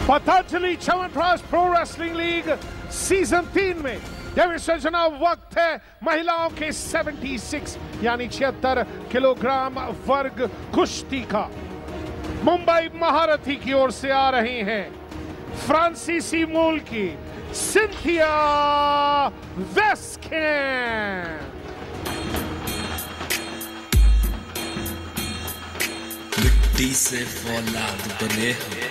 Patanjali chyawanprash pro wrestling league season 3 में deviation अब वक्त है महिलाओं के 76 यानी 76 किलोग्राम वर्ग कुश्ती का। मुंबई महारथी की ओर से आ रही हैं फ्रांसीसी मूल की सिंथिया वेस्कैन। मिट्टी से फौलाद बने हैं,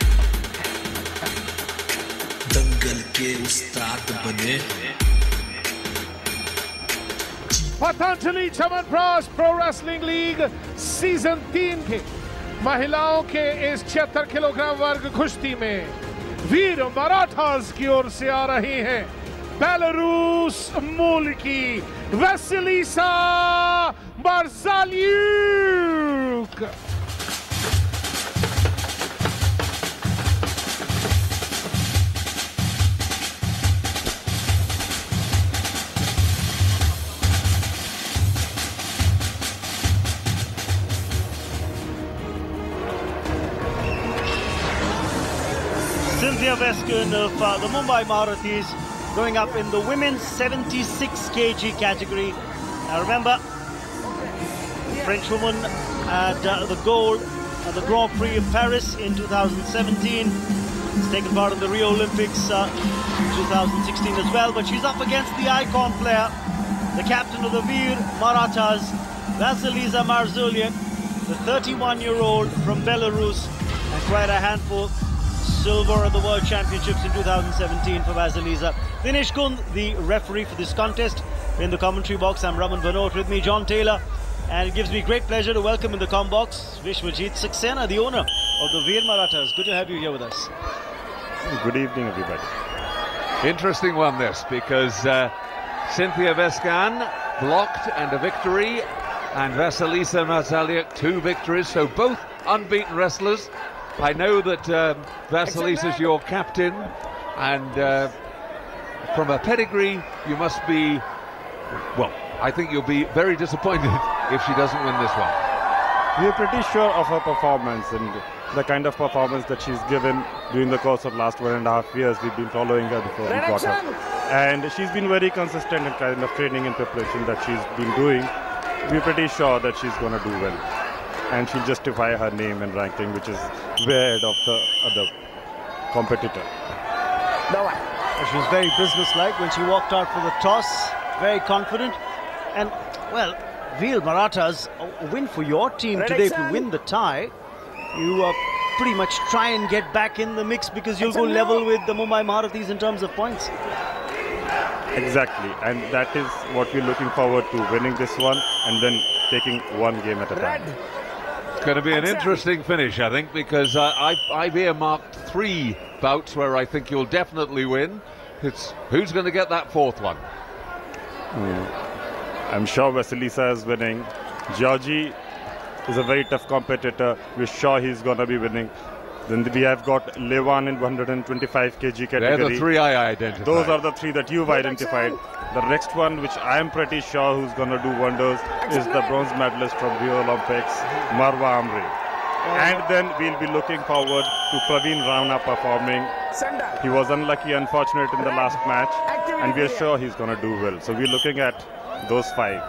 दंगल के उस्ताद बने हैं। Patanjali chyawanprash pro wrestling league season 3 के महिलाओं के इस 76 किलोग्राम वर्ग कुश्ती में वीर मराठास की ओर से आ रही हैं बेलारूस मूल की वेसिलिसा मार्जालियुक। Cynthia Vescan of the Mumbai Maharathis going up in the women's 76 kg category. Now remember, the French woman had the gold at the Grand Prix of Paris in 2017. She's taken part in the Rio Olympics 2016 as well, but she's up against the icon player, the captain of the Veer Marathas, Vasilisa Marzaliuk, the 31-year-old from Belarus, and quite a handful. Silver at the World Championships in 2017 for Vasilisa. Dinesh Kund, the referee for this contest. In the commentary box, I'm Raman Banot, with me John Taylor. And it gives me great pleasure to welcome in the com box Vishwajit Saxena, the owner of the Veer Marathas. Good to have you here with us. Good evening, everybody. Interesting one this, because Cynthia Vescan blocked and a victory, and Vasilisa Marzaliuk 2 victories, so both unbeaten wrestlers. I know that Vasilisa is your captain, and from a pedigree, you must be, well, I think you'll be very disappointed if she doesn't win this one. We're pretty sure of her performance and the kind of performance that she's given during the course of last 1.5 years. We've been following her before we got her. And she's been very consistent in kind of training and preparation that she's been doing. We're pretty sure that she's going to do well. And she'll justify her name and ranking, which is way ahead of the other competitor. She was very businesslike when she walked out for the toss, very confident. And, well, Veer Marathas, a win for your team today. If you win the tie, you pretty much try and get back in the mix, because you'll go level with the Mumbai Maharathis in terms of points. Exactly, and that is what we're looking forward to, winning this one and then taking one game at a time. It's going to be an interesting finish, I think, because I've earmarked 3 bouts where I think you'll definitely win. It's who's going to get that 4th one. I'm sure Vasilisa is winning. Georgie is a very tough competitor. We're sure he's going to be winning. Then we have got Levan in 125 kg category. They're the 3 I identified. Those are the 3 that you've identified. The next one, which I'm pretty sure who's going to do wonders, is the bronze medalist from Rio Olympics, Marwa Amri. And then we'll be looking forward to Praveen Rana performing. He was unlucky, unfortunate in the last match, and we're sure he's going to do well. So we're looking at those 5.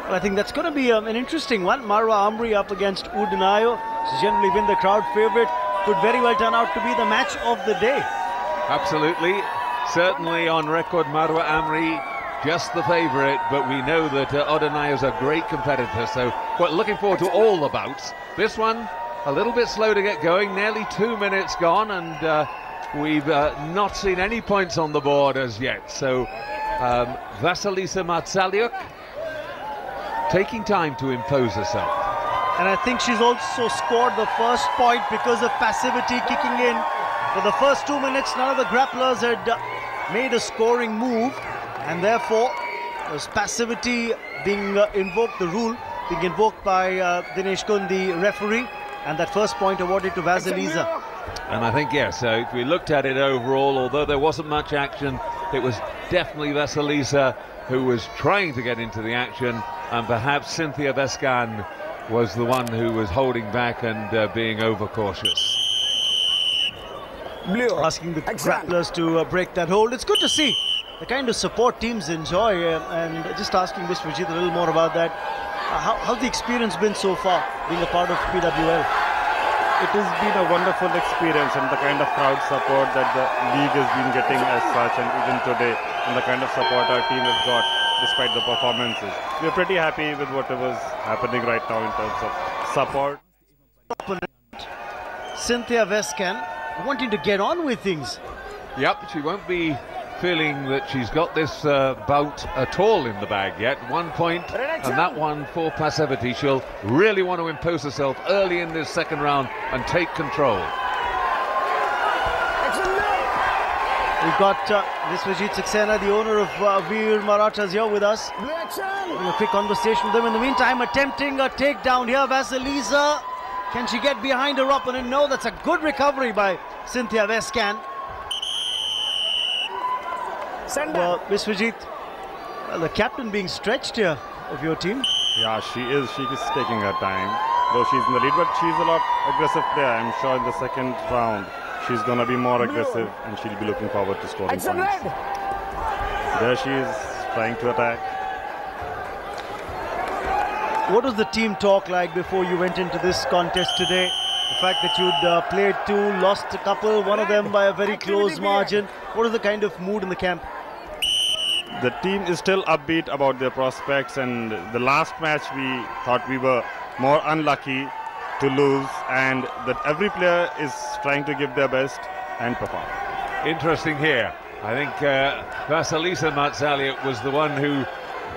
Well, I think that's going to be an interesting one. Marwa Amri up against Udinayo. She's generally been the crowd favorite. Could very well turn out to be the match of the day. Absolutely. Certainly on record, Marwa Amri just the favourite, but we know that Udinayo is a great competitor, so quite looking forward to all the bouts. This one, a little bit slow to get going, nearly 2 minutes gone, and we've not seen any points on the board as yet. So Vasilisa Marzaliuk taking time to impose herself. And I think she's also scored the first point because of passivity kicking in. For the first 2 minutes, none of the grapplers had made a scoring move, and therefore there's passivity being invoked, the rule being invoked by Dinesh Kund, the referee, and that first point awarded to Vasilisa. And I think, yes, if we looked at it overall, although there wasn't much action, it was definitely Vasilisa who was trying to get into the action, and perhaps Cynthia Vescan was the one who was holding back and being overcautious. asking the grapplers to break that hold. It's good to see the kind of support teams enjoy, and just asking Viswajit a little more about that. How's the experience been so far, being a part of PWL? It has been a wonderful experience, and the kind of crowd support that the league has been getting as such, and even today, and the kind of support our team has got despite the performances. We're pretty happy with whatever's happening right now in terms of support. Cynthia Vescan wanting to get on with things. Yep, she won't be feeling that she's got this bout at all in the bag yet. 1 point, and that one for passivity. She'll really want to impose herself early in this second round and take control. We've got Viswajit Saxena, the owner of Veer Marathas, here with us. Having a quick conversation with them. In the meantime, attempting a takedown here. Vasilisa, can she get behind her opponent? No, that's a good recovery by Cynthia Vescan. Well, Viswajit, the captain being stretched here of your team. Yeah, she is. She is taking her time, though she's in the lead, but she's a lot aggressive player. I'm sure in the second round she's going to be more aggressive, and she'll be looking forward to scoring points. There she is, trying to attack. What was the team talk like before you went into this contest today? The fact that you'd played two, lost a couple, one of them by a very close margin. What is the kind of mood in the camp? The team is still upbeat about their prospects, and the last match we thought we were more unlucky to lose, and that every player is trying to give their best and perform. Interesting here. I think Vasilisa Marzaliuk was the one who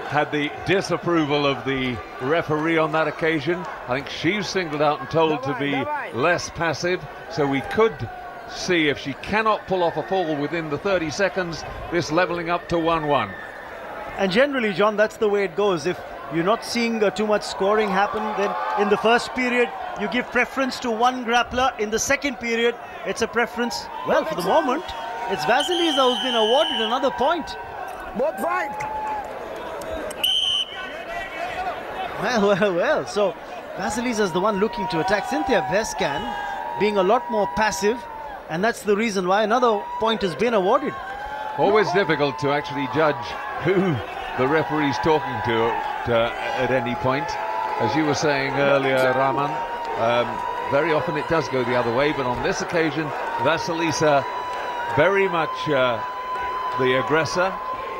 had the disapproval of the referee on that occasion. I think she's singled out and told to be less passive, so we could see, if she cannot pull off a fall within the 30 seconds, this levelling up to 1-1. And generally, John, that's the way it goes. If you're not seeing too much scoring happen, then in the first period you give preference to one grappler. In the second period, it's a preference, well, for the moment it's Vasilisa who's been awarded another point. Both right. Well, so Vasilisa is the one looking to attack. Cynthia Vescan being a lot more passive, and that's the reason why another point has been awarded. Always difficult to actually judge who the referee's talking to at any point. As you were saying earlier, Rahman, very often it does go the other way, but on this occasion, Vasilisa very much the aggressor.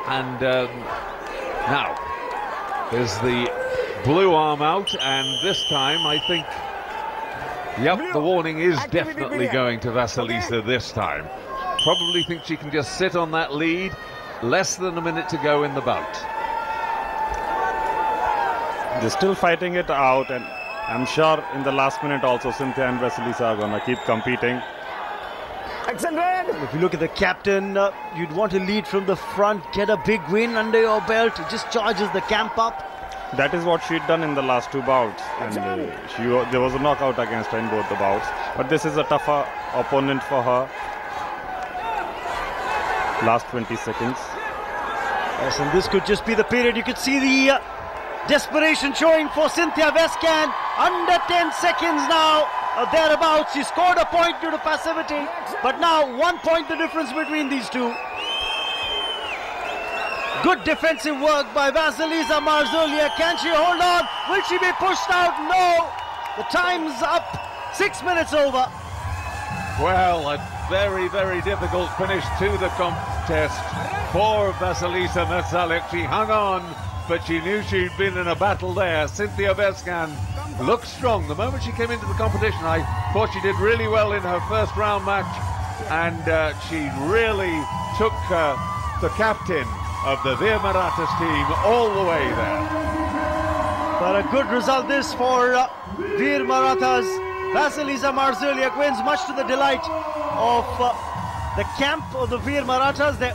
And now there's the blue arm out, and this time I think, yep, the warning is definitely going to Vasilisa this time. Probably think she can just sit on that lead. Less than a minute to go in the bout. They're still fighting it out, and I'm sure in the last minute also Cynthia and Vasilisa are going to keep competing. If you look at the captain, you'd want to lead from the front, get a big win under your belt. It just charges the camp up. That is what she'd done in the last two bouts, and there was a knockout against her in both the bouts. But this is a tougher opponent for her. Last 20 seconds. Yes, and this could just be the period. You could see the desperation showing for Cynthia Vescan. Under 10 seconds now, thereabouts. She scored a point due to passivity, but now 1 point the difference between these two. Good defensive work by Vasilisa Marzaliuk. Can she hold on? Will she be pushed out? No. The time's up. 6 minutes over. Well, a very, very difficult finish to the contest for Vasilisa Marzaliuk. She hung on, but she knew she'd been in a battle there. Cynthia Vescan looked strong. The moment she came into the competition, I thought she did really well in her first round match, and she really took the captain of the Veer Marathas team all the way there. But a good result this for Veer Marathas. Vasilisa Marzaliuk wins, much to the delight of the camp of the Veer Marathas. Their